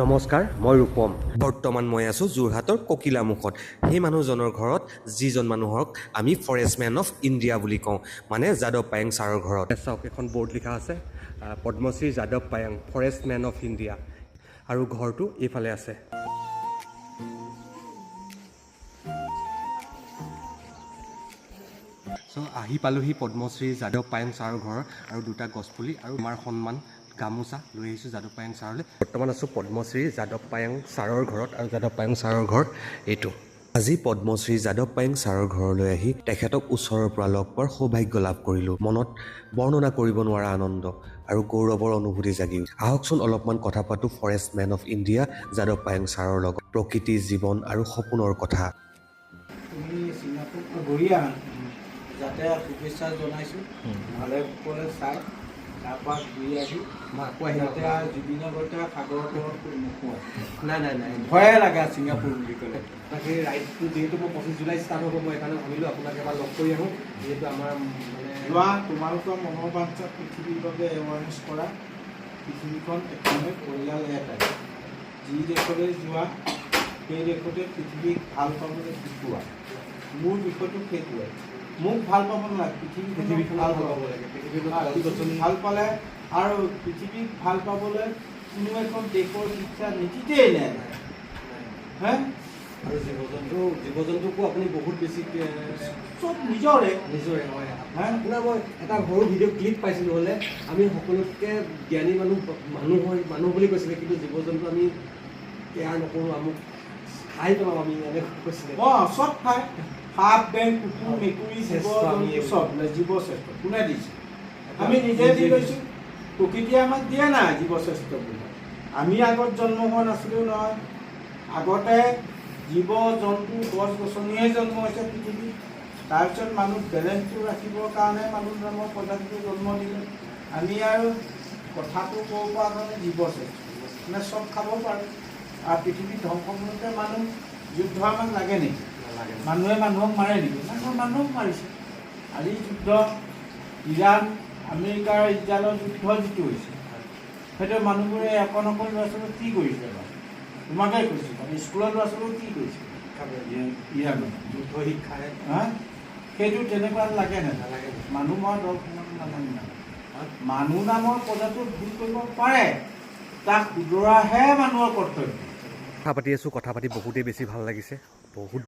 নমস্কাৰ, মই ৰূপম। বৰ্তমান মই আছোঁ যোৰহাটৰ ককিলামুখত। সেই মানুহজনৰ ঘৰত যিজন মানুহক আমি ফৰেষ্টমেন অফ ইণ্ডিয়া বুলি কওঁ, মানে যাদৱ পায়েং ছাৰৰ ঘৰত। চাওক, এখন বৰ্ড লিখা আছে, পদ্মশ্ৰী যাদৱ পায়েং ফৰেষ্টমেন অফ ইণ্ডিয়া, আৰু ঘৰটো এইফালে আছে। চ' আহি পালোহি পদ্মশ্ৰী যাদৱ পায়েং ছাৰৰ ঘৰ, আৰু দুটা গছপুলি আৰু আমাৰ সন্মান গামোচা লৈ আহিছোঁ যাদৱ পায়েং ছাৰলৈ। বৰ্তমান আছোঁ পদ্মশ্ৰী যাদৱ পায়েং ছাৰৰ ঘৰত, আৰু যাদৱ পায়েং ছাৰৰ ঘৰ এইটো। আজি পদ্মশ্ৰী যাদৱ পায়েং ছাৰৰ ঘৰলৈ আহি তেখেতক ওচৰৰ পৰা লগ পোৱাৰ সৌভাগ্য লাভ কৰিলোঁ। মনত বৰ্ণনা কৰিব নোৱাৰা আনন্দ আৰু গৌৰৱৰ অনুভূতি জাগি। আহকচোন অলপমান কথা পাতোঁ ফৰেষ্টমেন অফ ইণ্ডিয়া যাদৱ পায়েং ছাৰৰ লগত। প্ৰকৃতি, জীৱন আৰু সপোনৰ কথা। তুমি ছিংগাপুৰ ঘূৰি আহা, যাতে শুভেচ্ছা জনাইছোঁ। ভালে কুশলে চাই তাৰপৰা ঘূৰি আহি যাতে জুবিনৰ ঘৰতে সাগৰৰ তলত নোখোৱা। নাই ভয়ে লাগে ছিংগাপুৰ বুলি ক'লে। তাকে ৰাইডটো যিহেতু মই 25 জুলাই ষ্টাৰ্ট হ'ব, মই সেইকাৰণে ভাবিলোঁ আপোনাক এবাৰ লগ কৰি আহোঁ, যিহেতু আমাৰ মানে যোৱা তোমালোকৰ মনৰ বাঞ্ছা পৃথিৱীৰ বাবে এৱাৰনেছ কৰা। পৃথিৱীখন এখনেই পৰিয়াল এটাই। যি দেশলৈ যোৱা সেই দেশতে পৃথিৱীক ভাল পাবলৈ শিকোৱা। মোৰ বিষয়টো সেইটোৱে। মোক ভাল পাব নালাগে, পৃথিৱীক ভাল পাব লাগে। পৃথিৱীক ভাল পালে আৰু পৃথিৱীক ভাল পাবলৈ কোনো এখন দেশৰ শিক্ষা নীতিতেই নাই। হে আৰু জীৱ জন্তুকো আপুনি বহুত বেছি চব নিজৰে হয়। হে আপোনাৰ মই এটা সৰু ভিডিঅ' ক্লিপ পাইছিলোঁ, হ'লে আমি সকলোতকৈ জ্ঞানী মানুহ বুলি কৈছিলে, কিন্তু জীৱ জন্তু আমি কেয়াৰ নকৰোঁ, আমুক খাই পেলাওঁ আমি, এনেকৈ কৈছিলে। চব খাই। সাপ, বেং, কুকুৰ, মেকুৰী, জীৱ জন্তু চব জীৱ শ্ৰেষ্ঠ। কোনে দিছে? আমি নিজে দি লৈছোঁ। প্ৰকৃতিয়ে আমাক দিয়া নাই জীৱ শ্ৰেষ্ঠ বুলি। আমি আগত জন্ম হোৱা নাছিলোঁ নহয়। আগতে জীৱ জন্তু গছ গছনিয়ে জন্ম হৈছে পৃথিৱীত। তাৰপিছত মানুহ বেলেঞ্চটো ৰাখিবৰ কাৰণে মানুহ নামৰ প্ৰজাতিটো জন্ম দিলে। আমি আৰু কথাটো ক'ব পৰা কাৰণে জীৱ শ্ৰেষ্ঠ, মানে চব খাব পাৰে। আৰু পৃথিৱীত ধ্বংস কৰোঁতে মানুহ যুদ্ধ আমাক লাগে নেকি? মানুহে মানুহক মাৰে নেকি? মানুহক মাৰিছে। আজি যুদ্ধ ইৰাণ আমেৰিকাৰ ইজৰাইলৰ যুদ্ধ যিটো হৈছে, সেইটো মানুহবোৰে অকণ ল'ৰা ছোৱালীক কি কৰিছে বাৰু? তোমাকে কৈছোঁ, স্কুলৰ ল'ৰা ছোৱালীক কি কৰিছে ইৰাণত যুদ্ধ শিক্ষাৰে সেইটো তেনেকুৱা লাগে নালাগে। মানুহ মৰা দলসমূহ নাজানে। মানুহ নামৰ প্ৰজাটো ভুল কৰিব পাৰে, তাক শুধৰোৱাহে মানুহৰ কৰ্তব্য। কথা পাতি আছোঁ, কথা পাতি বহুতেই বেছি ভাল লাগিছে। বহুত